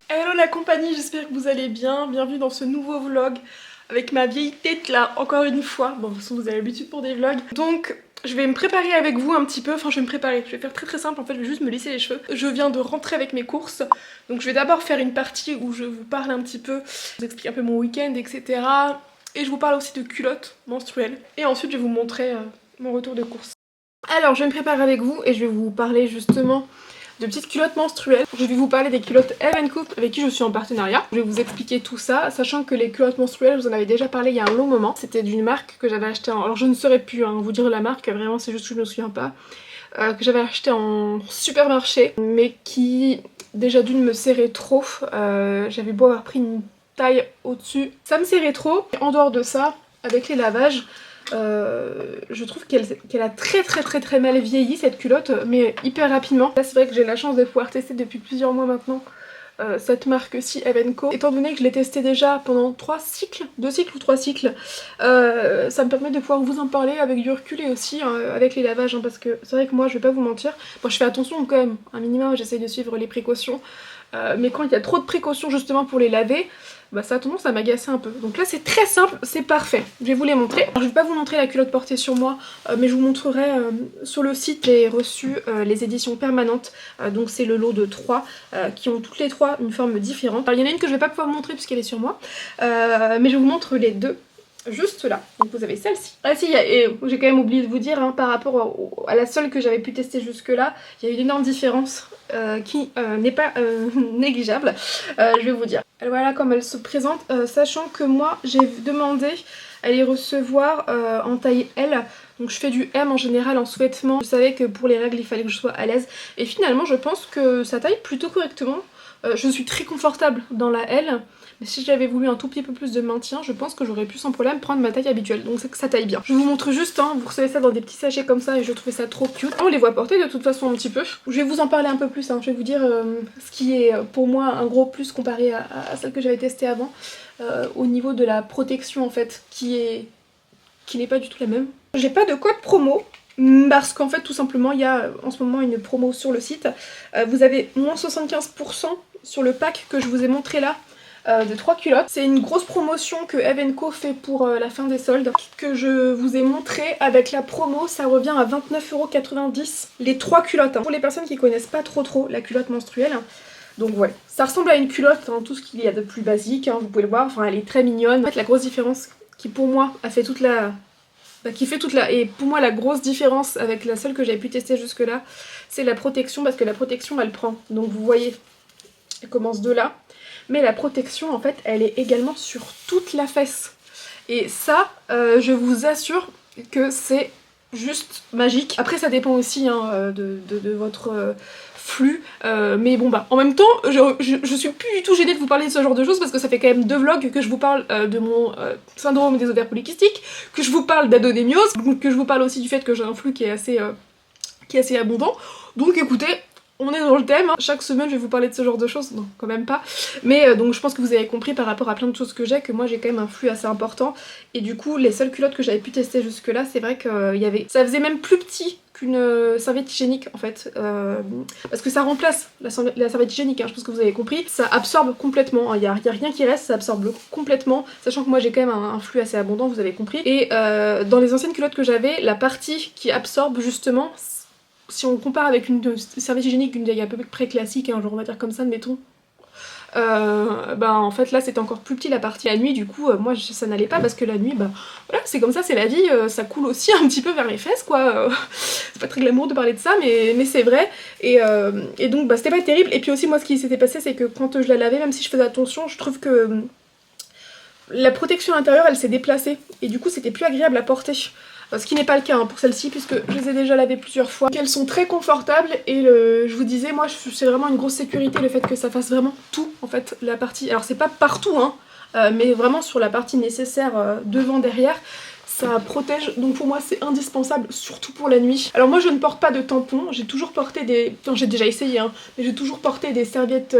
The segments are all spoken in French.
Hello la compagnie, j'espère que vous allez bien. Bienvenue dans ce nouveau vlog avec ma vieille tête là, encore une fois. Bon, de toute façon vous avez l'habitude pour des vlogs. Donc je vais me préparer avec vous un petit peu, enfin je vais me préparer, je vais faire très simple en fait, je vais juste me lisser les cheveux. Je viens de rentrer avec mes courses, donc je vais d'abord faire une partie où je vous parle un petit peu, je vous explique un peu mon week-end, etc. Et je vous parle aussi de culottes menstruelles. Et ensuite je vais vous montrer mon retour de course. Alors je vais me préparer avec vous et je vais vous parler justement de petites culottes menstruelles. Je vais vous parler des culottes Co avec qui je suis en partenariat. Je vais vous expliquer tout ça, sachant que les culottes menstruelles, je vous en avais déjà parlé il y a un long moment. C'était d'une marque que j'avais acheté en... Alors je ne saurais plus vous dire la marque, vraiment c'est juste que je me souviens pas. Que j'avais acheté en supermarché, mais qui déjà d'une me serrait trop. J'avais beau avoir pris une taille au-dessus, ça me serrait trop. En dehors de ça, avec les lavages, je trouve qu'elle a très mal vieilli cette culotte, mais hyper rapidement. Là c'est vrai que j'ai la chance de pouvoir tester depuis plusieurs mois maintenant cette marque-ci, Co. Étant donné que je l'ai testée déjà pendant 3 cycles, 2 cycles ou 3 cycles, ça me permet de pouvoir vous en parler avec du recul et aussi avec les lavages, parce que c'est vrai que moi je vais pas vous mentir, moi je fais attention quand même, un minimum j'essaye de suivre les précautions, mais quand il y a trop de précautions justement pour les laver, bah ça a tendance à m'agacer un peu. Donc là c'est très simple, c'est parfait. Je vais vous les montrer. Alors, je vais pas vous montrer la culotte portée sur moi, mais je vous montrerai sur le site. J'ai reçu les éditions permanentes, donc c'est le lot de 3 qui ont toutes les 3 une forme différente. Alors il y en a une que je vais pas pouvoir vous montrer puisqu'elle est sur moi, mais je vous montre les deux. Juste là, donc vous avez celle-ci. Ah si, et j'ai quand même oublié de vous dire, par rapport à la seule que j'avais pu tester jusque là, il y a une énorme différence qui n'est pas négligeable, je vais vous dire. Voilà comment elle se présente, sachant que moi j'ai demandé à les recevoir en taille L, donc je fais du M en général en sous-vêtements. Je savais que pour les règles il fallait que je sois à l'aise, et finalement je pense que ça taille plutôt correctement. Je suis très confortable dans la L, mais si j'avais voulu un tout petit peu plus de maintien, je pense que j'aurais pu sans problème prendre ma taille habituelle, donc c'est que ça taille bien. Je vous montre juste, vous recevez ça dans des petits sachets comme ça et je trouvais ça trop cute. On les voit porter de toute façon un petit peu. Je vais vous en parler un peu plus, je vais vous dire ce qui est pour moi un gros plus comparé à celle que j'avais testée avant, au niveau de la protection en fait, qui n'est pas du tout la même. J'ai pas de code promo, parce qu'en fait tout simplement il y a en ce moment une promo sur le site. Vous avez moins 75% sur le pack que je vous ai montré là, de 3 culottes. C'est une grosse promotion que Co fait pour la fin des soldes, que je vous ai montré. Avec la promo ça revient à 29,90€ les 3 culottes, pour les personnes qui connaissent pas trop la culotte menstruelle. Donc voilà, ça ressemble à une culotte, tout ce qu'il y a de plus basique, vous pouvez le voir, enfin elle est très mignonne. En fait la grosse différence qui pour moi a fait toute la... Et pour moi la grosse différence avec la seule que j'avais pu tester jusque là, c'est la protection, parce que la protection elle prend, donc vous voyez, elle commence de là, mais la protection en fait elle est également sur toute la fesse. Et ça, je vous assure que c'est juste magique. Après ça dépend aussi de votre flux, mais bon bah en même temps je suis plus du tout gênée de vous parler de ce genre de choses, parce que ça fait quand même 2 vlogs que je vous parle de mon syndrome des ovaires polykystiques, que je vous parle d'adodémiose, que je vous parle aussi du fait que j'ai un flux qui est assez abondant. Donc écoutez, on est dans le thème, chaque semaine je vais vous parler de ce genre de choses, non quand même pas, mais donc je pense que vous avez compris par rapport à plein de choses que j'ai, que moi j'ai quand même un flux assez important, et du coup les seules culottes que j'avais pu tester jusque là, c'est vrai que ça faisait même plus petit qu'une serviette hygiénique en fait, parce que ça remplace la serviette hygiénique, je pense que vous avez compris, ça absorbe complètement, y a rien qui reste, ça absorbe complètement, sachant que moi j'ai quand même un flux assez abondant, vous avez compris, et dans les anciennes culottes que j'avais, la partie qui absorbe justement, si on compare avec une serviette hygiénique d'une taille à peu près classique, genre on va dire comme ça, admettons, en fait là c'était encore plus petit la partie. La nuit du coup moi ça n'allait pas, parce que la nuit voilà c'est comme ça, c'est la vie, ça coule aussi un petit peu vers les fesses quoi, c'est pas très glamour de parler de ça mais c'est vrai, et donc c'était pas terrible. Et puis aussi moi ce qui s'était passé, c'est que quand je la lavais, même si je faisais attention, je trouve que la protection intérieure elle s'est déplacée, et du coup c'était plus agréable à porter. Ce qui n'est pas le cas pour celle-ci, puisque je les ai déjà lavées plusieurs fois. Elles sont très confortables, et je vous disais, moi c'est vraiment une grosse sécurité le fait que ça fasse vraiment tout en fait, la partie. Alors c'est pas partout, mais vraiment sur la partie nécessaire devant, derrière, ça protège, donc pour moi c'est indispensable, surtout pour la nuit. Alors moi je ne porte pas de tampons, j'ai toujours porté des... Enfin j'ai déjà essayé, mais j'ai toujours porté des serviettes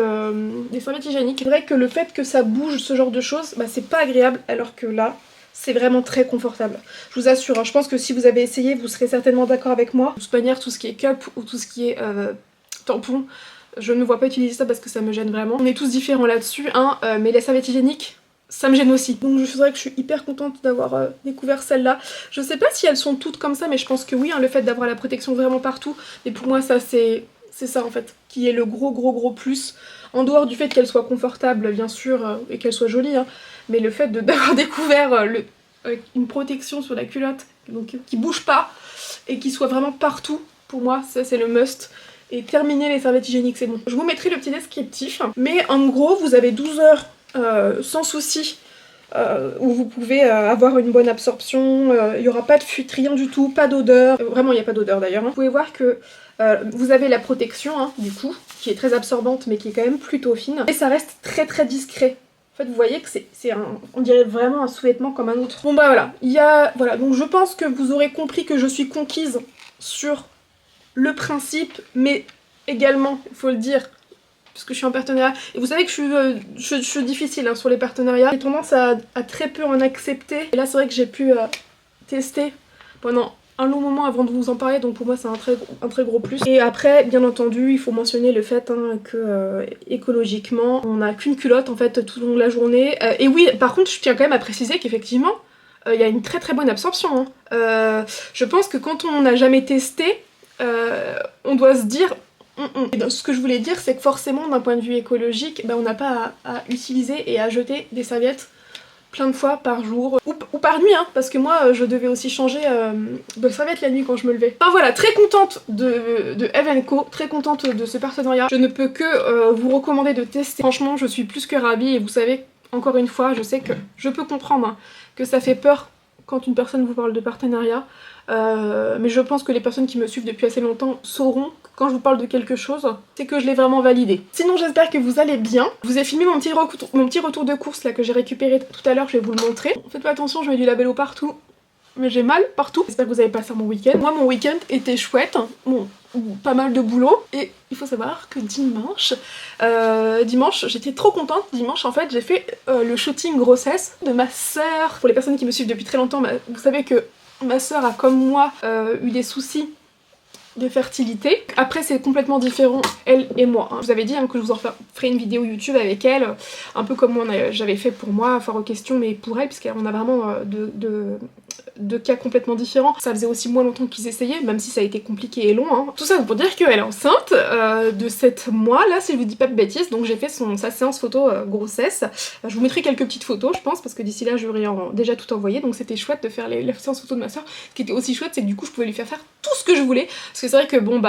hygiéniques. C'est vrai que le fait que ça bouge, ce genre de choses, c'est pas agréable, alors que là... c'est vraiment très confortable. Je vous assure, hein, je pense que si vous avez essayé, vous serez certainement d'accord avec moi. De toute manière, tout ce qui est cup ou tout ce qui est tampon, je ne vois pas utiliser ça parce que ça me gêne vraiment. On est tous différents là-dessus, hein, mais les serviettes hygiéniques, ça me gêne aussi. Donc je dirais que je suis hyper contente d'avoir découvert celle-là. Je sais pas si elles sont toutes comme ça, mais je pense que oui, hein, le fait d'avoir la protection vraiment partout. Mais pour moi, ça c'est ça en fait, qui est le gros plus. En dehors du fait qu'elle soit confortable, bien sûr, et qu'elle soit jolie, hein, mais le fait d'avoir découvert une protection sur la culotte, donc qui bouge pas, et qui soit vraiment partout, pour moi, ça c'est le must. Et terminer les serviettes hygiéniques, c'est bon. Je vous mettrai le petit descriptif, mais en gros, vous avez 12 heures sans souci, où vous pouvez avoir une bonne absorption, il n'y aura pas de fuite, rien du tout, pas d'odeur, vraiment il n'y a pas d'odeur d'ailleurs. Hein. Vous pouvez voir que vous avez la protection, hein, du coup, qui est très absorbante mais qui est quand même plutôt fine, et ça reste très discret. En fait, vous voyez que on dirait vraiment un sous-vêtement comme un autre. Bon bah voilà, donc je pense que vous aurez compris que je suis conquise sur le principe, mais également, il faut le dire, parce que je suis en partenariat, et vous savez que je suis difficile hein, sur les partenariats, j'ai tendance à très peu en accepter, et là c'est vrai que j'ai pu tester pendant un long moment avant de vous en parler, donc pour moi c'est un très gros plus. Et après, bien entendu, il faut mentionner le fait hein, que écologiquement, on n'a qu'une culotte en fait tout au long de la journée, et oui, par contre je tiens quand même à préciser qu'effectivement, il y a une très bonne absorption. Hein. Je pense que quand on n'a jamais testé, on doit se dire Et donc, ce que je voulais dire c'est que forcément d'un point de vue écologique on n'a pas à utiliser et à jeter des serviettes plein de fois par jour ou par nuit hein, parce que moi je devais aussi changer de serviette la nuit quand je me levais. Enfin voilà, très contente de Eve & Co, très contente de ce partenariat. Je ne peux que vous recommander de tester. Franchement je suis plus que ravie et vous savez, encore une fois, je sais que je peux comprendre hein, que ça fait peur quand une personne vous parle de partenariat. Mais je pense que les personnes qui me suivent depuis assez longtemps sauront que quand je vous parle de quelque chose, c'est que je l'ai vraiment validé. Sinon j'espère que vous allez bien. Je vous ai filmé mon petit retour de course là que j'ai récupéré tout à l'heure, je vais vous le montrer. Faites attention, je mets du labello partout, mais j'ai mal partout. J'espère que vous avez passé un bon week-end. Moi mon week-end était chouette, bon, pas mal de boulot, et il faut savoir que dimanche j'étais trop contente. Dimanche en fait j'ai fait le shooting grossesse de ma sœur. Pour les personnes qui me suivent depuis très longtemps, vous savez que ma sœur a comme moi eu des soucis de fertilité. Après c'est complètement différent elle et moi. Hein. Je vous avais dit hein, que je vous en ferai une vidéo YouTube avec elle, un peu comme j'avais fait pour moi, foire aux questions, mais pour elle, puisqu'on a vraiment deux cas complètement différents. Ça faisait aussi moins longtemps qu'ils essayaient, même si ça a été compliqué et long. Hein. Tout ça pour dire qu'elle est enceinte de 7 mois, là si je vous dis pas de bêtises, donc j'ai fait sa séance photo grossesse. Je vous mettrai quelques petites photos je pense, parce que d'ici là j'aurais déjà tout envoyé, donc c'était chouette de faire les séances photos de ma soeur. Ce qui était aussi chouette c'est que du coup je pouvais lui faire tout ce que je voulais, parce que c'est vrai que bon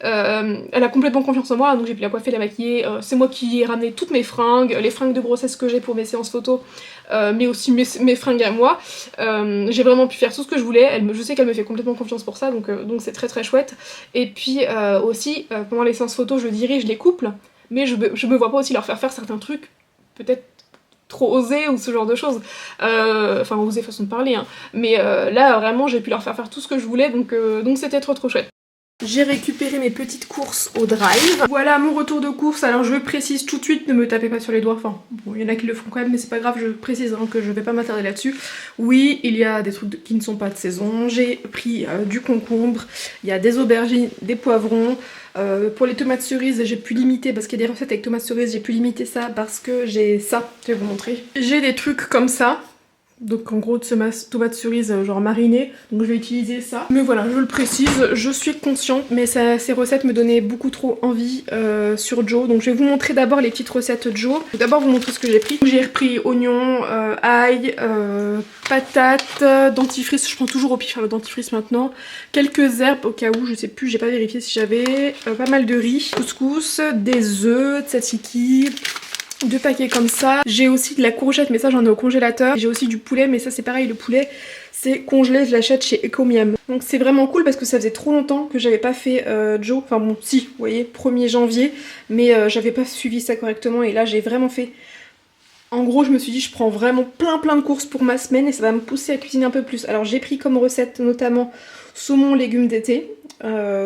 elle a complètement confiance en moi, donc j'ai pu la coiffer, la maquiller, c'est moi qui ai ramené toutes mes fringues, les fringues de grossesse que j'ai pour mes séances photos, mais aussi mes fringues à moi. J'ai vraiment pu faire tout ce que je voulais, je sais qu'elle me fait complètement confiance pour ça, donc c'est très chouette. Et puis aussi, pendant les séances photos, je dirige les couples, mais je me vois pas aussi leur faire certains trucs, peut-être trop osés ou ce genre de choses. Enfin, oser façon de parler, hein. Mais là, vraiment, j'ai pu leur faire tout ce que je voulais, donc c'était trop chouette. J'ai récupéré mes petites courses au drive. Voilà mon retour de course. Alors je précise tout de suite, ne me tapez pas sur les doigts. Enfin, bon, il y en a qui le font quand même, mais c'est pas grave, je précise hein, que je vais pas m'attarder là-dessus. Oui, il y a des trucs qui ne sont pas de saison. J'ai pris du concombre, il y a des aubergines, des poivrons. Pour les tomates cerises, j'ai pu limiter, parce qu'il y a des recettes avec tomates cerises, j'ai pu limiter ça parce que j'ai ça, je vais vous montrer. J'ai des trucs comme ça. Donc en gros de tomates cerises genre marinées, donc je vais utiliser ça. Mais voilà, je le précise, je suis consciente, mais ces recettes me donnaient beaucoup trop envie sur Joe. Donc je vais vous montrer d'abord les petites recettes Joe. Je vais d'abord vous montrer ce que j'ai pris. J'ai repris oignons, ail, patates, dentifrice, je prends toujours au pif le dentifrice maintenant. Quelques herbes au cas où, je sais plus, j'ai pas vérifié si j'avais. Pas mal de riz, couscous, des œufs, tzatziki. 2 paquets comme ça. J'ai aussi de la courgette, mais ça j'en ai au congélateur. J'ai aussi du poulet, mais ça c'est pareil, le poulet c'est congelé, je l'achète chez Ecomiam. Donc c'est vraiment cool parce que ça faisait trop longtemps que j'avais pas fait Joe. Enfin bon, si, vous voyez, 1er janvier, mais j'avais pas suivi ça correctement et là j'ai vraiment fait... En gros, je me suis dit, je prends vraiment plein de courses pour ma semaine et ça va me pousser à cuisiner un peu plus. Alors j'ai pris comme recette notamment saumon, légumes d'été,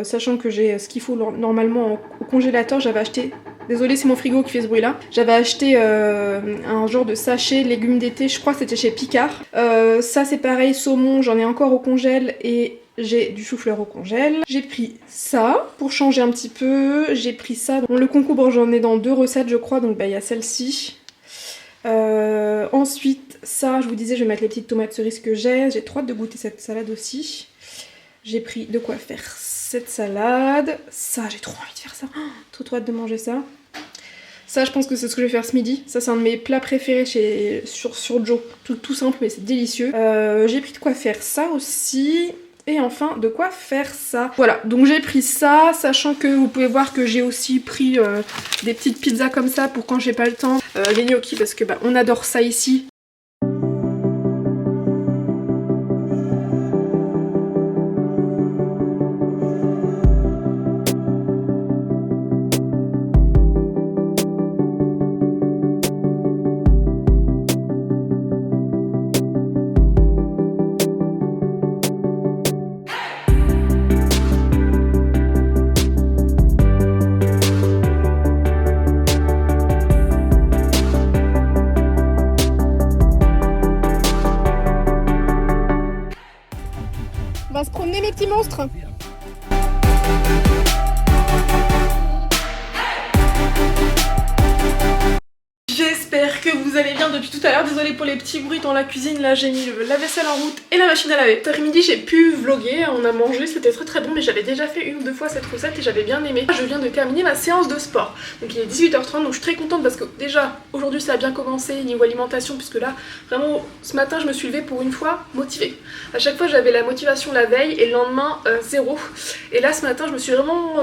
sachant que j'ai ce qu'il faut normalement au congélateur. J'avais acheté Désolée, c'est mon frigo qui fait ce bruit là. J'avais acheté un genre de sachet légumes d'été, je crois que c'était chez Picard. Ça c'est pareil, saumon, j'en ai encore au congèle et j'ai du chou-fleur au congèle. J'ai pris ça pour changer un petit peu. J'ai pris ça. Bon, le concombre j'en ai dans 2 recettes je crois, donc bah il y a celle-ci. Ensuite ça, je vous disais je vais mettre les petites tomates cerises que j'ai. J'ai trop hâte de goûter cette salade aussi. J'ai pris de quoi faire cette salade. Ça, j'ai trop envie de faire ça. Oh, trop hâte de manger ça. Ça, je pense que c'est ce que je vais faire ce midi. Ça, c'est un de mes plats préférés sur Joe. Tout simple, mais c'est délicieux. J'ai pris de quoi faire ça aussi. Et enfin, de quoi faire ça. Voilà, donc j'ai pris ça, sachant que vous pouvez voir que j'ai aussi pris des petites pizzas comme ça pour quand j'ai pas le temps. Les gnocchis, parce que bah, on adore ça ici. On va se promener mes petits monstres. J'espère que vous allez bien depuis tout à l'heure. Désolée pour les petits bruits dans la cuisine. Là j'ai mis la vaisselle en route et la machine à laver. Cet après-midi j'ai pu vlogger, on a mangé, c'était très bon, mais j'avais déjà fait 1 ou 2 fois cette recette et j'avais bien aimé. Je viens de terminer ma séance de sport. Donc il est 18h30, donc je suis très contente parce que déjà aujourd'hui ça a bien commencé niveau alimentation, puisque là vraiment ce matin je me suis levée pour une fois motivée. À chaque fois j'avais la motivation la veille et le lendemain zéro. Et là ce matin je me suis vraiment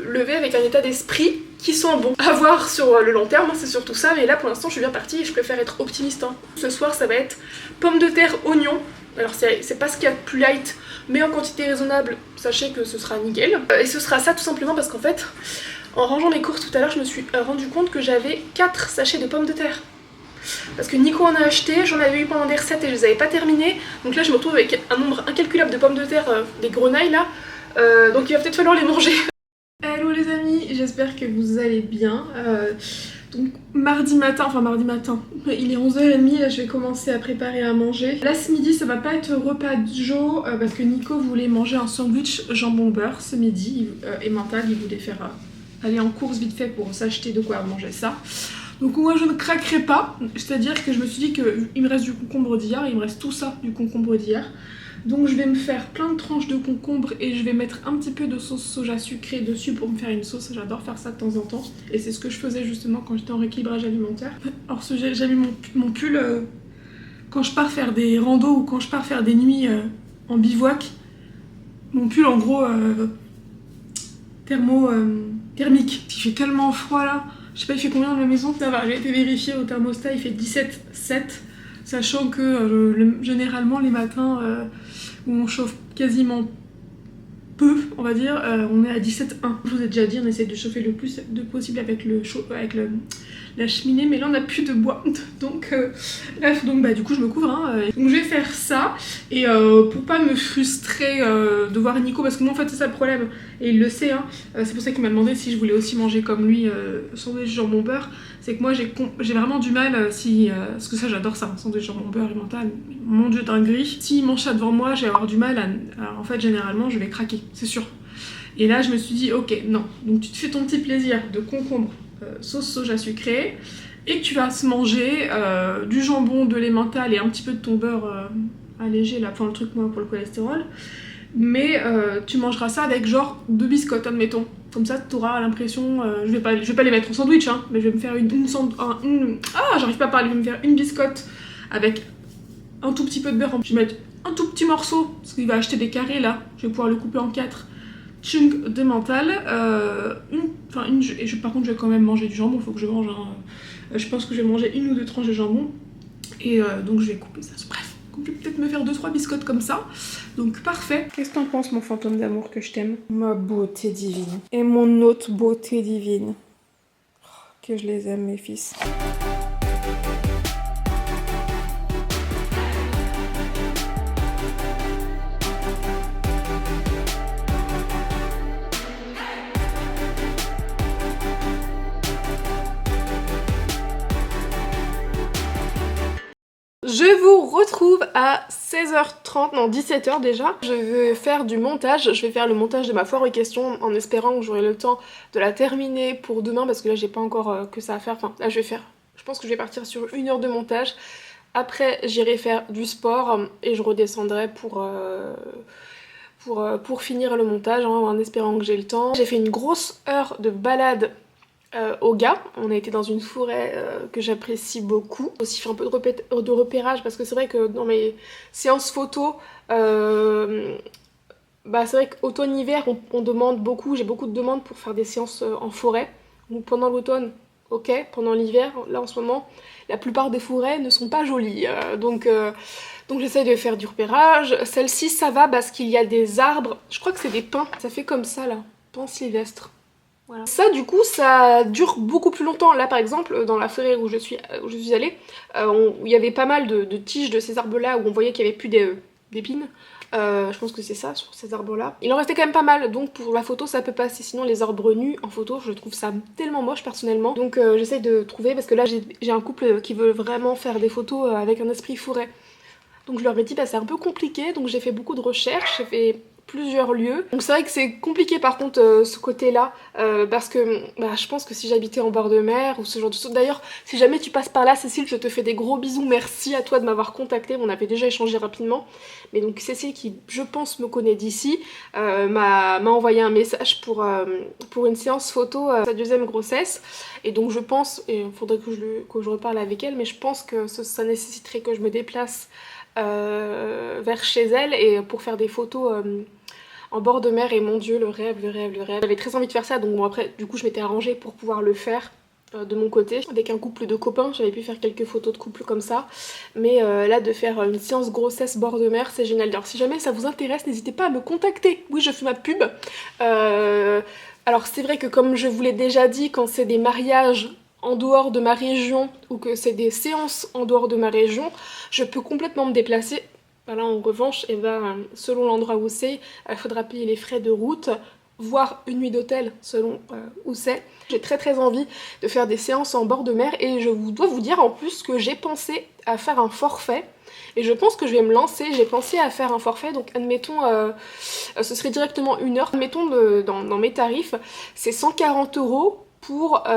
levée avec un état d'esprit qui sont bons à voir sur le long terme, c'est surtout ça, mais là pour l'instant je suis bien partie et je préfère être optimiste. Hein. Ce soir ça va être pommes de terre, oignons, alors c'est pas ce qu'il y a de plus light, mais en quantité raisonnable, sachez que ce sera nickel. Et ce sera ça tout simplement parce qu'en fait, en rangeant mes courses tout à l'heure, je me suis rendu compte que j'avais 4 sachets de pommes de terre. Parce que Nico en a acheté, j'en avais eu pendant des recettes et je les avais pas terminées, donc là je me retrouve avec un nombre incalculable de pommes de terre, des grenailles là, donc il va peut-être falloir les manger. Hello les amis, j'espère que vous allez bien. Donc mardi matin, il est 11h30, là je vais commencer à préparer à manger. Là ce midi ça va pas être repas de Joe parce que Nico voulait manger un sandwich jambon beurre ce midi et mental, il voulait faire aller en course vite fait pour s'acheter de quoi manger ça. Donc moi je ne craquerai pas, c'est-à-dire que je me suis dit qu'il me reste du concombre d'hier, il me reste tout ça du concombre d'hier. Donc je vais me faire plein de tranches de concombre et je vais mettre un petit peu de sauce soja sucrée dessus pour me faire une sauce. J'adore faire ça de temps en temps et c'est ce que je faisais justement quand j'étais en rééquilibrage alimentaire. Alors j'ai mis mon pull quand je pars faire des randos ou quand je pars faire des nuits en bivouac. Mon pull en gros thermique. Il fait tellement froid là. Je sais pas il fait combien dans la maison. Ça va, j'ai été vérifier au thermostat, il fait 17,7. Sachant que généralement les matins où on chauffe quasiment peu, on va dire, on est à 17,1. Je vous ai déjà dit, on essaie de chauffer le plus de possible avec la cheminée, mais là on n'a plus de bois. Donc bref, donc bah du coup je me couvre. Hein, donc je vais faire ça et pour pas me frustrer de voir Nico, parce que moi en fait c'est ça le problème et il le sait. Hein, c'est pour ça qu'il m'a demandé si je voulais aussi manger comme lui sandwich jambon beurre. C'est que moi j'ai vraiment du mal parce que ça j'adore ça, sandwich jambon beurre et mental. Mon dieu dinguerie. S'il mange ça devant moi, je vais avoir du mal à en fait généralement je vais craquer, c'est sûr. Et là je me suis dit ok non, donc tu te fais ton petit plaisir de concombre sauce soja sucrée et que tu vas se manger du jambon, de l'emmental et un petit peu de ton beurre allégé là, enfin le truc moi pour le cholestérol, mais tu mangeras ça avec genre 2 biscottes admettons, comme ça tu auras l'impression, je vais pas les mettre en sandwich hein, mais je vais me faire j'arrive pas à parler, je vais me faire une biscotte avec un tout petit peu de beurre, je vais mettre un tout petit morceau, parce qu'il va acheter des carrés là, je vais pouvoir le couper en 4 chunk de mental, par contre je vais quand même manger du jambon, il faut que je mange je pense que je vais manger 1 ou 2 tranches de jambon et donc je vais couper ça, bref, je vais peut-être me faire 2-3 biscottes comme ça, donc parfait. Qu'est-ce que t'en penses mon fantôme d'amour que je t'aime? Ma beauté divine et mon autre beauté divine, oh, que je les aime mes fils. Je vous retrouve à 16h30, non 17h déjà. Je vais faire du montage, je vais faire le montage de ma foire aux questions en espérant que j'aurai le temps de la terminer pour demain parce que là j'ai pas encore que ça à faire. Enfin là je pense que je vais partir sur 1 heure de montage. Après j'irai faire du sport et je redescendrai pour finir le montage en espérant que j'ai le temps. J'ai fait une grosse heure de balade au gars. On a été dans une forêt que j'apprécie beaucoup. J'ai aussi fait un peu de repérage parce que c'est vrai que dans mes séances photo, c'est vrai qu'automne-hiver on demande beaucoup, j'ai beaucoup de demandes pour faire des séances en forêt. Donc pendant l'automne, ok, pendant l'hiver, là en ce moment, la plupart des forêts ne sont pas jolies. Donc j'essaye de faire du repérage. Celle-ci ça va parce qu'il y a des arbres, je crois que c'est des pins, ça fait comme ça là, pins sylvestres. Voilà. Ça du coup ça dure beaucoup plus longtemps. Là par exemple dans la forêt où je suis allée, où il y avait pas mal de tiges de ces arbres là où on voyait qu'il n'y avait plus d'épines. Je pense que c'est ça sur ces arbres là. Il en restait quand même pas mal donc pour la photo ça peut passer. Sinon les arbres nus en photo je trouve ça tellement moche personnellement. Donc j'essaye de trouver parce que là j'ai un couple qui veut vraiment faire des photos avec un esprit forêt. Donc je leur ai dit bah c'est un peu compliqué, donc j'ai fait beaucoup de recherches, j'ai fait plusieurs lieux. Donc c'est vrai que c'est compliqué par contre ce côté-là, parce que je pense que si j'habitais en bord de mer ou ce genre de choses. D'ailleurs, si jamais tu passes par là, Cécile, je te fais des gros bisous, merci à toi de m'avoir contacté, on avait déjà échangé rapidement. Mais donc Cécile, qui je pense me connaît d'ici, m'a envoyé un message pour une séance photo sa deuxième grossesse. Et donc je pense, et il faudrait que je reparle avec elle, mais je pense que ça nécessiterait que je me déplace vers chez elle et pour faire des photos en bord de mer. Et mon dieu, le rêve, le rêve, le rêve. J'avais très envie de faire ça, donc bon après du coup je m'étais arrangée pour pouvoir le faire de mon côté avec un couple de copains. J'avais pu faire quelques photos de couple comme ça, mais là de faire une séance grossesse bord de mer c'est génial. Alors si jamais ça vous intéresse, n'hésitez pas à me contacter. Oui, je fais ma pub. Alors c'est vrai que comme je vous l'ai déjà dit, quand c'est des mariages en dehors de ma région ou que c'est des séances en dehors de ma région, je peux complètement me déplacer. Là en revanche, selon l'endroit où c'est, il faudra payer les frais de route, voire une nuit d'hôtel selon où c'est. J'ai très envie de faire des séances en bord de mer et dois vous dire en plus que j'ai pensé à faire un forfait. Et je pense que je vais me lancer, j'ai pensé à faire un forfait, donc admettons, ce serait directement 1 heure. Admettons dans mes tarifs, c'est 140 € pour 1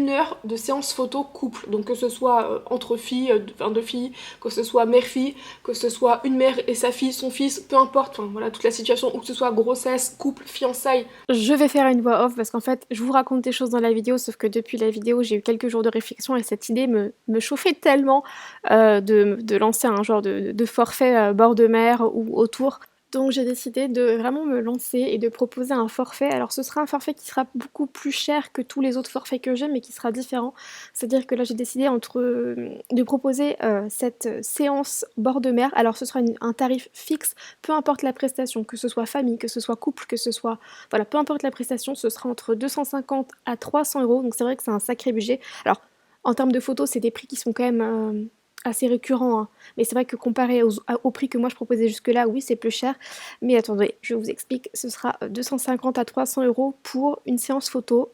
heure de séance photo couple. Donc que ce soit entre filles, deux filles, que ce soit mère-fille, que ce soit une mère et sa fille, son fils, peu importe, enfin voilà toute la situation, ou que ce soit grossesse, couple, fiançailles. Je vais faire une voix off parce qu'en fait je vous raconte des choses dans la vidéo, sauf que depuis la vidéo j'ai eu quelques jours de réflexion et cette idée me chauffait tellement de lancer un genre de forfait bord de mer ou autour. Donc j'ai décidé de vraiment me lancer et de proposer un forfait. Alors ce sera un forfait qui sera beaucoup plus cher que tous les autres forfaits que j'ai, mais qui sera différent. C'est-à-dire que là j'ai décidé de proposer cette séance bord de mer. Alors ce sera un tarif fixe, peu importe la prestation, que ce soit famille, que ce soit couple, que ce soit... Voilà, peu importe la prestation, ce sera entre 250 à 300 €. Donc c'est vrai que c'est un sacré budget. Alors en termes de photos, c'est des prix qui sont quand même... assez récurrent, hein. Mais c'est vrai que comparé au prix que moi je proposais jusque là, oui c'est plus cher, mais attendez, je vous explique, ce sera 250 à 300 € pour une séance photo,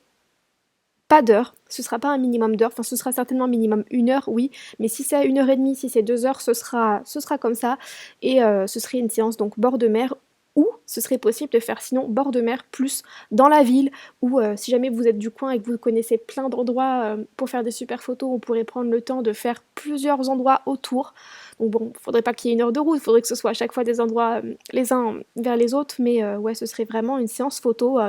pas d'heure, ce sera pas un minimum d'heure, enfin ce sera certainement minimum 1 heure, oui, mais si c'est 1 h 30, si c'est 2 heures, ce sera comme ça, et ce serait une séance donc bord de mer, ou ce serait possible de faire sinon bord de mer plus dans la ville, ou si jamais vous êtes du coin et que vous connaissez plein d'endroits pour faire des super photos, on pourrait prendre le temps de faire plusieurs endroits autour. Donc bon, faudrait pas qu'il y ait 1 heure de route, il faudrait que ce soit à chaque fois des endroits les uns vers les autres, mais ouais, ce serait vraiment une séance photo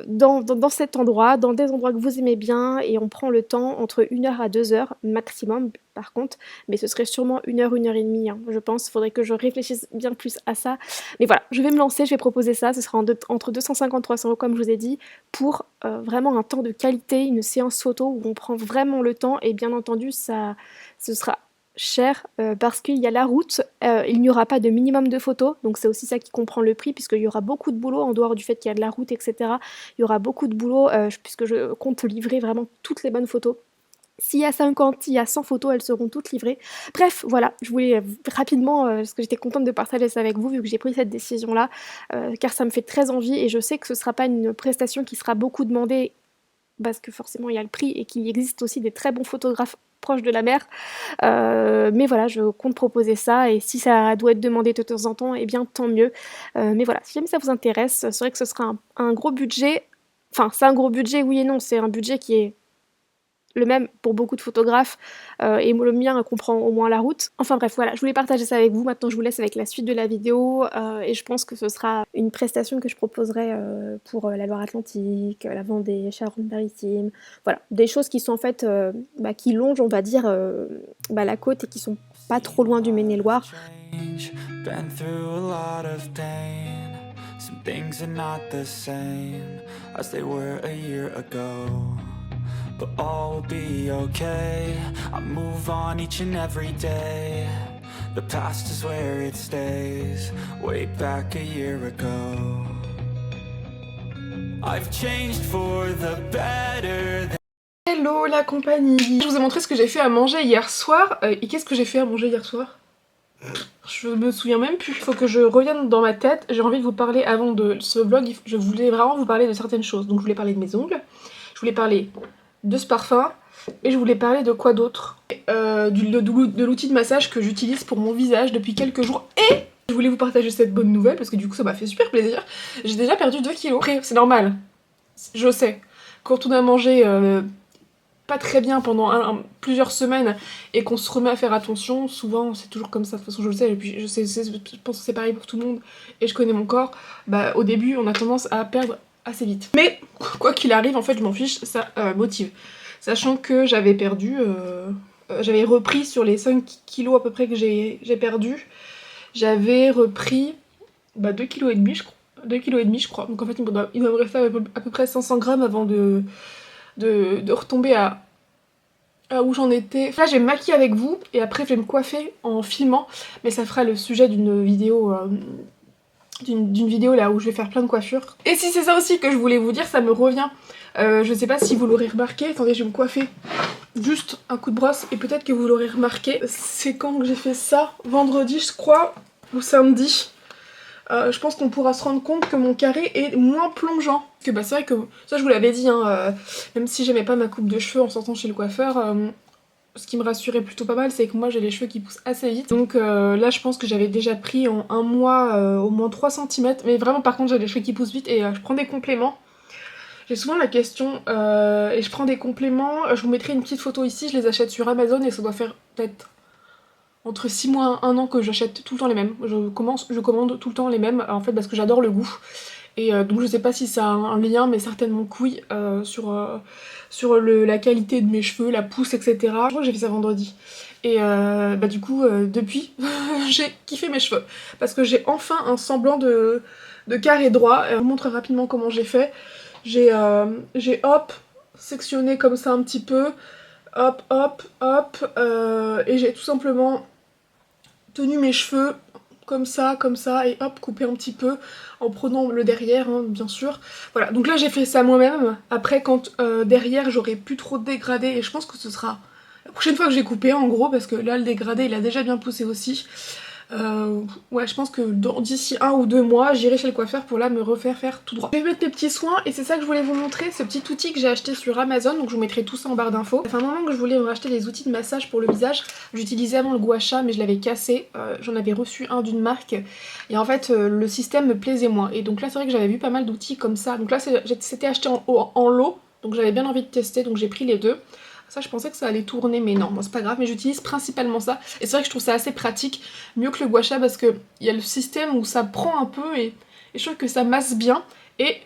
dans cet endroit, dans des endroits que vous aimez bien, et on prend le temps entre 1 heure à 2 heures maximum par contre, mais ce serait sûrement 1 heure, 1 h 30, hein, je pense. Il faudrait que je réfléchisse bien plus à ça. Mais voilà, je vais me lancer, je vais proposer ça, ce sera entre 250 et 300 € comme je vous ai dit, pour vraiment un temps de qualité, une séance photo où on prend vraiment le temps, et bien entendu ce sera cher parce qu'il y a la route, il n'y aura pas de minimum de photos, donc c'est aussi ça qui comprend le prix, puisqu'il y aura beaucoup de boulot en dehors du fait qu'il y a de la route, etc. Il y aura beaucoup de boulot puisque je compte livrer vraiment toutes les bonnes photos. S'il y a 50, s'il y a 100 photos, elles seront toutes livrées. Bref, voilà, je voulais rapidement, parce que j'étais contente de partager ça avec vous, vu que j'ai pris cette décision-là, car ça me fait très envie, et je sais que ce ne sera pas une prestation qui sera beaucoup demandée, parce que forcément il y a le prix, et qu'il existe aussi des très bons photographes proche de la mer. Mais voilà, je compte proposer ça et si ça doit être demandé de temps en temps, eh bien tant mieux. Mais voilà, si jamais ça vous intéresse, c'est vrai que ce sera un gros budget. Enfin, c'est un gros budget, oui et non, c'est un budget qui est le même pour beaucoup de photographes et le mien comprend au moins la route. Enfin bref, voilà, je voulais partager ça avec vous. Maintenant, je vous laisse avec la suite de la vidéo et je pense que ce sera une prestation que je proposerai pour la Loire-Atlantique, la Vendée, Charente-Maritime. Voilà, des choses qui sont en fait, qui longent, on va dire, la côte et qui sont pas trop loin du Maine-et-Loire. Been through a lot of pain. Some things are not the same as they were a year ago. But all will be okay. I move on each and every day. The past is where it stays. Way back a year ago. I've changed for the better. Hello la compagnie. Je vous ai montré ce que j'ai fait à manger hier soir. Et qu'est-ce que j'ai fait à manger hier soir? Je me souviens même plus. Il faut que je revienne dans ma tête. J'ai envie de vous parler avant de ce vlog. Je voulais vraiment vous parler de certaines choses. Donc je voulais parler de mes ongles. Je voulais parler de ce parfum. Et je voulais parler de quoi d'autre, de l'outil de massage que j'utilise pour mon visage depuis quelques jours. Et je voulais vous partager cette bonne nouvelle parce que du coup ça m'a fait super plaisir. J'ai déjà perdu 2 kilos. Après c'est normal. Je sais. Quand on a mangé pas très bien pendant plusieurs semaines et qu'on se remet à faire attention, souvent c'est toujours comme ça, de toute façon je le sais, et puis je pense que c'est pareil pour tout le monde et je connais mon corps, au début on a tendance à perdre assez vite. Mais quoi qu'il arrive, en fait je m'en fiche, ça motive. Sachant que j'avais perdu, j'avais repris sur les 5 kilos à peu près que j'ai perdu, j'avais repris 2,5 kg je crois. 2,5 kg je crois, donc en fait il doit me rester à peu près 500 grammes avant de retomber à où j'en étais. Là je vais me maquiller avec vous et après je vais me coiffer en filmant, mais ça fera le sujet d'une vidéo d'une vidéo là où je vais faire plein de coiffures. Et si c'est ça aussi que je voulais vous dire, ça me revient. Je sais pas si vous l'aurez remarqué, attendez je vais me coiffer juste un coup de brosse et peut-être que vous l'aurez remarqué. C'est quand que j'ai fait ça, vendredi je crois, ou samedi. Je pense qu'on pourra se rendre compte que mon carré est moins plongeant. Parce que c'est vrai que, ça je vous l'avais dit, même si j'aimais pas ma coupe de cheveux en sortant chez le coiffeur, ce qui me rassurait plutôt pas mal, c'est que moi j'ai les cheveux qui poussent assez vite. Donc là je pense que j'avais déjà pris en un mois au moins 3 cm. Mais vraiment par contre j'ai les cheveux qui poussent vite et je prends des compléments. J'ai souvent la question et je prends des compléments. Je vous mettrai une petite photo ici, je les achète sur Amazon et ça doit faire peut-être entre 6 mois et 1 an que j'achète tout le temps les mêmes. Je commande tout le temps les mêmes en fait parce que j'adore le goût. Et donc je sais pas si ça a un lien, mais certainement que oui, sur la qualité de mes cheveux, la pousse, etc. Je crois que j'ai fait ça vendredi. Et du coup, depuis, j'ai kiffé mes cheveux. Parce que j'ai enfin un semblant de carré droit. Je vous montre rapidement comment j'ai fait. J'ai hop, sectionné comme ça un petit peu. Hop, hop, hop. Et j'ai tout simplement tenu mes cheveux comme ça, et hop, coupé un petit peu en prenant le derrière, hein, bien sûr. Voilà, donc là j'ai fait ça moi-même. Après, quand derrière j'aurai plus trop dégradé, et je pense que ce sera la prochaine fois que j'ai coupé en gros, parce que là le dégradé il a déjà bien poussé aussi. Ouais, je pense que d'ici 1 ou 2 mois, j'irai chez le coiffeur pour là me refaire faire tout droit. Je vais mettre mes petits soins et c'est ça que je voulais vous montrer, ce petit outil que j'ai acheté sur Amazon, donc je vous mettrai tout ça en barre d'infos. Ça fait un moment que je voulais me racheter des outils de massage pour le visage. J'utilisais avant le gua sha mais je l'avais cassé, j'en avais reçu un d'une marque et en fait le système me plaisait moins. Et donc là c'est vrai que j'avais vu pas mal d'outils comme ça, donc là c'était acheté en lot, donc j'avais bien envie de tester, donc j'ai pris les deux. Ça je pensais que ça allait tourner mais non, bon, c'est pas grave, mais j'utilise principalement ça. Et c'est vrai que je trouve ça assez pratique, mieux que le gua sha parce que il y a le système où ça prend un peu et je trouve que ça masse bien et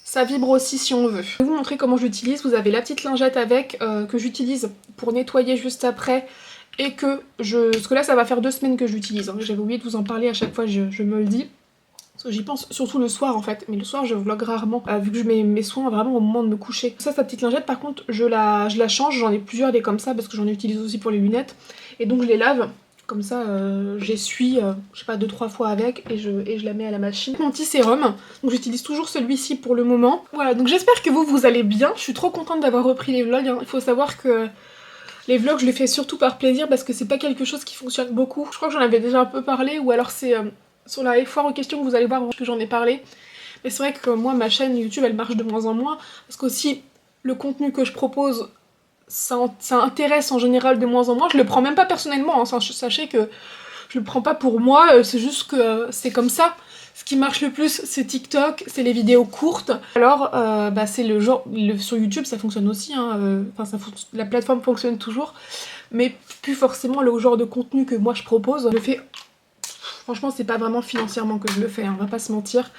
ça vibre aussi si on veut. Je vais vous montrer comment je l'utilise. Vous avez la petite lingette avec que j'utilise pour nettoyer juste après et parce que là ça va faire 2 semaines que je l'utilise, hein. J'avais oublié de vous en parler, à chaque fois je me le dis. Parce que j'y pense surtout le soir en fait, mais le soir je vlog rarement, vu que je mets mes soins vraiment au moment de me coucher. Ça, sa petite lingette par contre, je la change, j'en ai plusieurs des comme ça parce que j'en utilise aussi pour les lunettes. Et donc je les lave, comme ça j'essuie, je sais pas, 2-3 fois avec et je la mets à la machine. Mon petit sérum, donc j'utilise toujours celui-ci pour le moment. Voilà, donc j'espère que vous allez bien, je suis trop contente d'avoir repris les vlogs, hein. Il faut savoir que les vlogs je les fais surtout par plaisir parce que c'est pas quelque chose qui fonctionne beaucoup. Je crois que j'en avais déjà un peu parlé ou alors c'est... sur la foire aux questions que vous allez voir que j'en ai parlé. Mais c'est vrai que moi ma chaîne YouTube elle marche de moins en moins parce qu'aussi le contenu que je propose ça intéresse en général de moins en moins. Je le prends même pas personnellement, hein. Sachez que je le prends pas pour moi, c'est juste que c'est comme ça. Ce qui marche le plus, c'est TikTok, c'est les vidéos courtes. Alors, c'est le genre... sur YouTube, ça fonctionne aussi, hein, la plateforme fonctionne toujours, mais plus forcément le genre de contenu que moi je propose. Je le fais... Franchement, c'est pas vraiment financièrement que je le fais, hein, on va pas se mentir.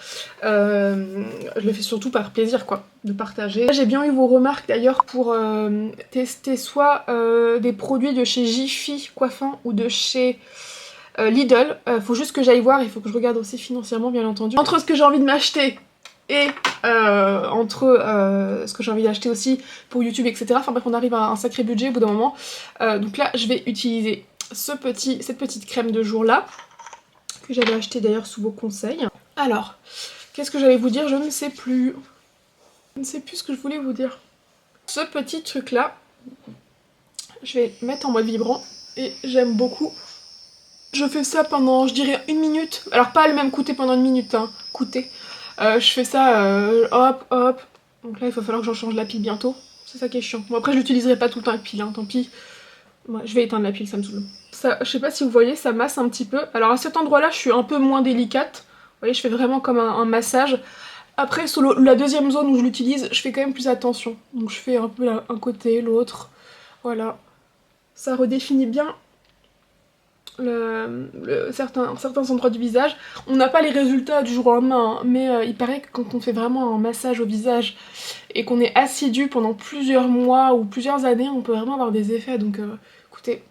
Je le fais surtout par plaisir, quoi, de partager. J'ai bien eu vos remarques, d'ailleurs, pour tester soit des produits de chez Jiffy Coiffant ou de chez... Lidl, faut juste que j'aille voir, il faut que je regarde aussi financièrement bien entendu. Entre ce que j'ai envie de m'acheter et entre ce que j'ai envie d'acheter aussi pour YouTube, etc. Enfin bref, on arrive à un sacré budget au bout d'un moment. Donc là, je vais utiliser cette petite crème de jour là, que j'avais acheté d'ailleurs sous vos conseils. Alors, qu'est-ce que j'allais vous dire? Je ne sais plus. Je ne sais plus ce que je voulais vous dire. Ce petit truc là, je vais mettre en mode vibrant et j'aime beaucoup. Je fais ça pendant, je dirais, 1 minute. Alors pas le même côté pendant 1 minute, hein, je fais ça, hop, hop. Donc là, il va falloir que j'en change la pile bientôt. C'est ça qui est chiant. Bon, après, je l'utiliserai pas tout le temps avec pile, hein, tant pis. Ouais, je vais éteindre la pile, ça me saoule. Ça, je sais pas si vous voyez, ça masse un petit peu. Alors à cet endroit-là, je suis un peu moins délicate. Vous voyez, je fais vraiment comme un massage. Après, sur la deuxième zone où je l'utilise, je fais quand même plus attention. Donc je fais un peu un côté, l'autre. Voilà. Ça redéfinit bien certains endroits du visage. On n'a pas les résultats du jour au lendemain, hein, mais il paraît que quand on fait vraiment un massage au visage et qu'on est assidu pendant plusieurs mois ou plusieurs années, on peut vraiment avoir des effets. Donc écoutez,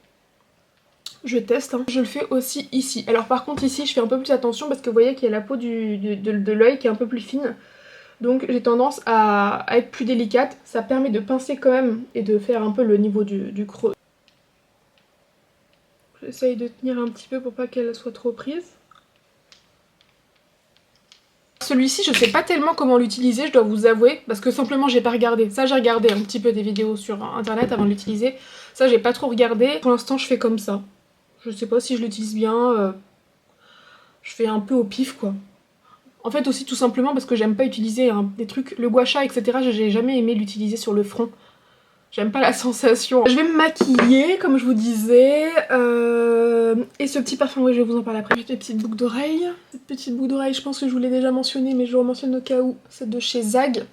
je teste, hein. Je le fais aussi ici. Alors par contre ici je fais un peu plus attention parce que vous voyez qu'il y a la peau de l'œil qui est un peu plus fine. Donc j'ai tendance à être plus délicate. Ça permet de pincer quand même et de faire un peu le niveau du creux. J'essaye de tenir un petit peu pour pas qu'elle soit trop prise. Celui-ci, je sais pas tellement comment l'utiliser, je dois vous avouer, parce que simplement j'ai pas regardé. Ça, j'ai regardé un petit peu des vidéos sur internet avant de l'utiliser. Ça, j'ai pas trop regardé. Pour l'instant, je fais comme ça. Je sais pas si je l'utilise bien. Je fais un peu au pif, quoi. En fait, aussi tout simplement parce que j'aime pas utiliser des trucs... Le gua sha, etc., j'ai jamais aimé l'utiliser sur le front. J'aime pas la sensation. Je vais me maquiller, comme je vous disais. Et ce petit parfum, oui, je vais vous en parler après. Juste des petites boucles d'oreilles. Cette petite boucle d'oreille, je pense que je vous l'ai déjà mentionné, mais je le mentionne au cas où. C'est de chez Zag.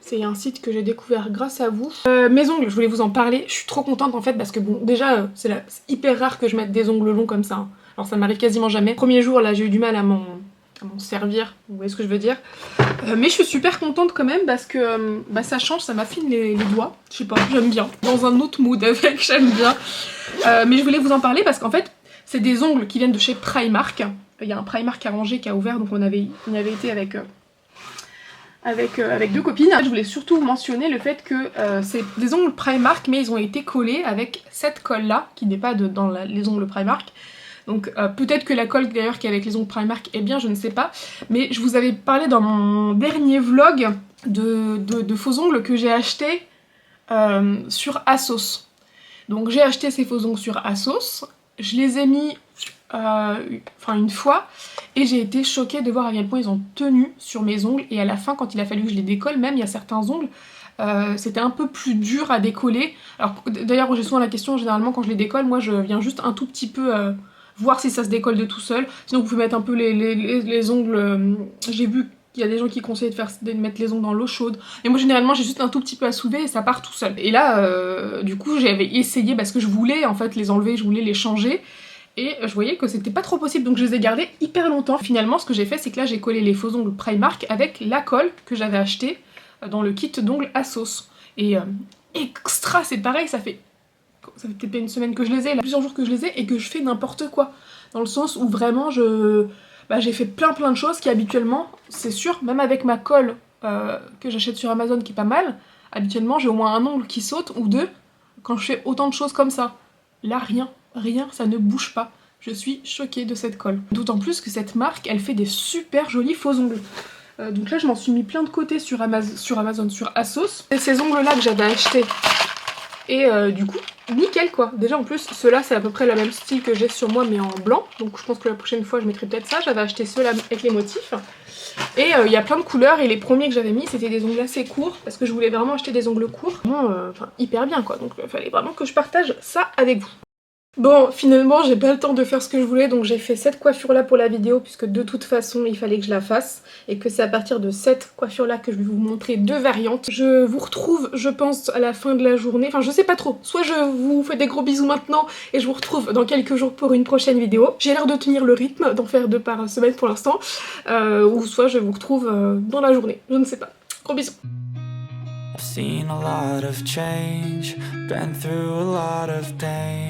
C'est un site que j'ai découvert grâce à vous. Mes ongles, je voulais vous en parler. Je suis trop contente en fait parce que bon, déjà, c'est hyper rare que je mette des ongles longs comme ça, hein. Alors ça m'arrive quasiment jamais. Premier jour, là, j'ai eu du mal à m'en servir, vous voyez ce que je veux dire. Mais je suis super contente quand même parce que ça change, ça m'affine les doigts. Je sais pas, j'aime bien. Dans un autre mood avec, j'aime bien. Mais je voulais vous en parler parce qu'en fait, c'est des ongles qui viennent de chez Primark. Il y a un Primark à Angers qui a ouvert, donc on y avait été avec deux copines. Je voulais surtout mentionner le fait que c'est des ongles Primark, mais ils ont été collés avec cette colle-là, qui n'est pas dans les ongles Primark. Donc peut-être que la colle d'ailleurs qui est avec les ongles Primark est bien, je ne sais pas. Mais je vous avais parlé dans mon dernier vlog de faux ongles que j'ai achetés sur Asos. Donc j'ai acheté ces faux ongles sur Asos, je les ai mis une fois et j'ai été choquée de voir à quel point ils ont tenu sur mes ongles. Et à la fin, quand il a fallu que je les décolle, même il y a certains ongles, c'était un peu plus dur à décoller. Alors d'ailleurs j'ai souvent la question, généralement quand je les décolle, moi je viens juste un tout petit peu... voir si ça se décolle de tout seul. Sinon vous pouvez mettre un peu les ongles... j'ai vu qu'il y a des gens qui conseillent de mettre les ongles dans l'eau chaude. Et moi généralement j'ai juste un tout petit peu à soulever et ça part tout seul. Et là du coup j'avais essayé parce que je voulais en fait les enlever, je voulais les changer. Et je voyais que c'était pas trop possible, donc je les ai gardés hyper longtemps. Finalement ce que j'ai fait c'est que là j'ai collé les faux ongles Primark avec la colle que j'avais achetée dans le kit d'ongles Asos. Et extra, c'est pareil, ça fait peut-être 1 semaine que je les ai, là, plusieurs jours que je les ai et que je fais n'importe quoi. Dans le sens où vraiment j'ai fait plein de choses qui habituellement, c'est sûr, même avec ma colle que j'achète sur Amazon qui est pas mal, habituellement j'ai au moins un ongle qui saute ou deux quand je fais autant de choses comme ça. Là rien, ça ne bouge pas. Je suis choquée de cette colle. D'autant plus que cette marque, elle fait des super jolis faux ongles. Donc là je m'en suis mis plein de côté sur Amazon, sur Asos. Et ces ongles là que j'avais achetés Et du coup, nickel quoi. Déjà en plus, ceux-là c'est à peu près le même style que j'ai sur moi mais en blanc. Donc je pense que la prochaine fois je mettrai peut-être ça. J'avais acheté ceux-là avec les motifs. Et il y a plein de couleurs et les premiers que j'avais mis c'était des ongles assez courts parce que je voulais vraiment acheter des ongles courts. Vraiment, hyper bien quoi. Donc il fallait vraiment que je partage ça avec vous. Bon, finalement, j'ai pas le temps de faire ce que je voulais, donc j'ai fait cette coiffure-là pour la vidéo, puisque de toute façon, il fallait que je la fasse, et que c'est à partir de cette coiffure-là que je vais vous montrer 2 variantes. Je vous retrouve, je pense, à la fin de la journée, enfin je sais pas trop, soit je vous fais des gros bisous maintenant, et je vous retrouve dans quelques jours pour une prochaine vidéo. J'ai l'air de tenir le rythme, d'en faire 2 par semaine pour l'instant, ou soit je vous retrouve dans la journée, je ne sais pas. Gros bisous. I've seen a lot of change, been through a lot of pain.